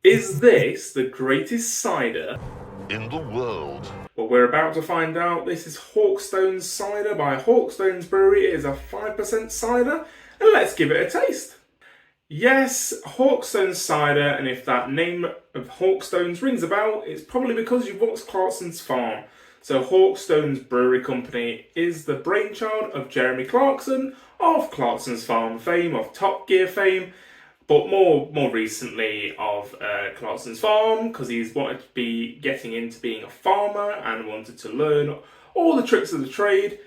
Is this the greatest cider in the world? Well, we're about to find out. This is Hawkstones Cider by Hawkstones Brewery. It is a 5% cider, and let's give it a taste. Yes, Hawkstones Cider, and if that name of Hawkstones rings a bell, it's probably because you've watched Clarksons Farm. So Hawkstones Brewery Company is the brainchild of Jeremy Clarkson, of Clarksons Farm fame, of Top Gear fame, but more recently of Clarksons Farm, because he's wanted to be getting into being a farmer and wanted to learn all the tricks of the trade.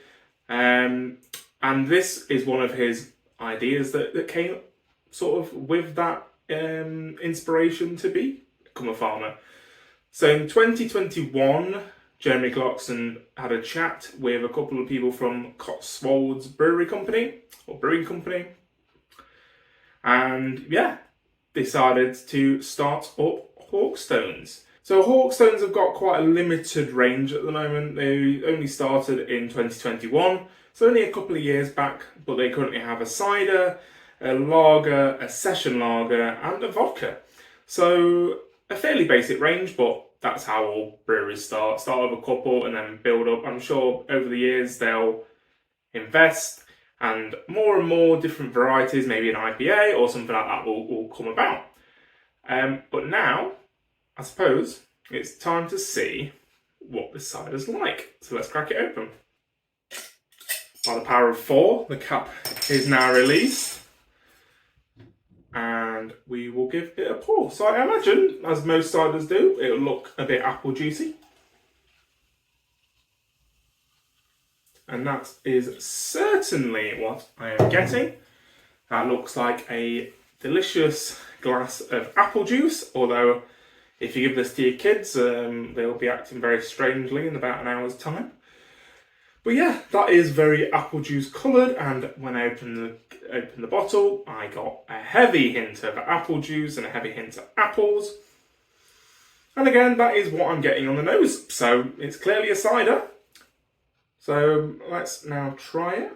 And this is one of his ideas that came sort of with that inspiration to become a farmer. So in 2021, Jeremy Clarkson had a chat with a couple of people from Cotswolds Brewing Company, and yeah, decided to start up Hawkstones. So Hawkstones have got quite a limited range at the moment. They only started in 2021, so only a couple of years back, but they currently have a cider, a lager, a session lager, and a vodka. So a fairly basic range, but that's how all breweries start. Start with a couple and then build up. I'm sure over the years they'll invest and more different varieties, maybe an IPA or something like that will come about. But now, I suppose, it's time to see what this cider's like. So let's crack it open. By the power of 4, the cap is now released. And we will give it a pour. So I imagine, as most ciders do, it'll look a bit apple juicy. And that is certainly what I am getting. That looks like a delicious glass of apple juice, although if you give this to your kids, they'll be acting very strangely in about an hour's time. But yeah, that is very apple juice coloured, and when I opened the bottle, I got a heavy hint of apple juice and a heavy hint of apples. And again, that is what I'm getting on the nose. So it's clearly a cider. So let's now try it.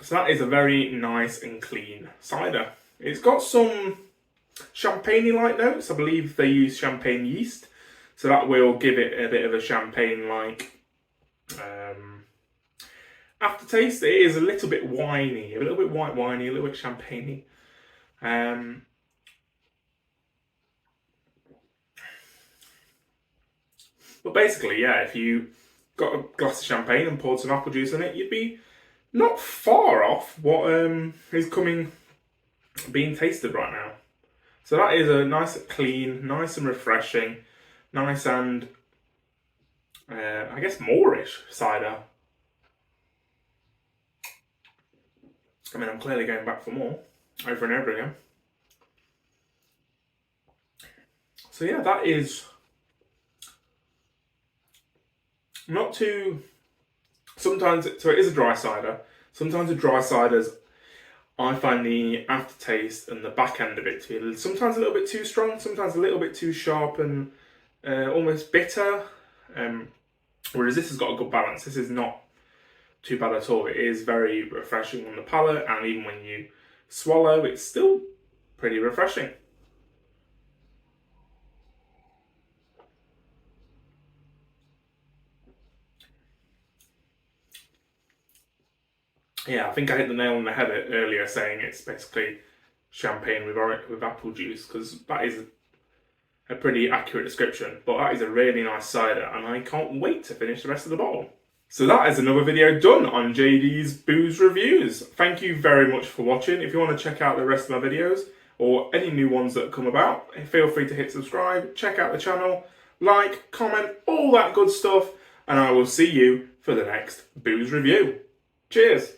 So that is a very nice and clean cider. It's got some champagne-like notes. I believe they use champagne yeast, so that will give it a bit of a champagne-like aftertaste. It is a little bit winey, a little bit white winey, a little bit champagne-y. But basically, yeah, if you got a glass of champagne and poured some apple juice in it, you'd be not far off what is being tasted right now. So that is a nice, clean, nice and refreshing, nice and, I guess, moreish cider. I mean, I'm clearly going back for more, over and over again. So yeah, that is not too... Sometimes, so it is a dry cider. Sometimes with dry ciders, I find the aftertaste and the back end of it to be sometimes a little bit too strong, sometimes a little bit too sharp and almost bitter. Whereas this has got a good balance. This is not too bad at all. It is very refreshing on the palate, and even when you swallow, it's still pretty refreshing. Yeah, I think I hit the nail on the head earlier saying it's basically champagne with apple juice, because that is a pretty accurate description. But that is a really nice cider, and I can't wait to finish the rest of the bottle. So that is another video done on JD's Booze Reviews. Thank you very much for watching. If you want to check out the rest of my videos, or any new ones that come about, feel free to hit subscribe, check out the channel, like, comment, all that good stuff, and I will see you for the next Booze Review. Cheers!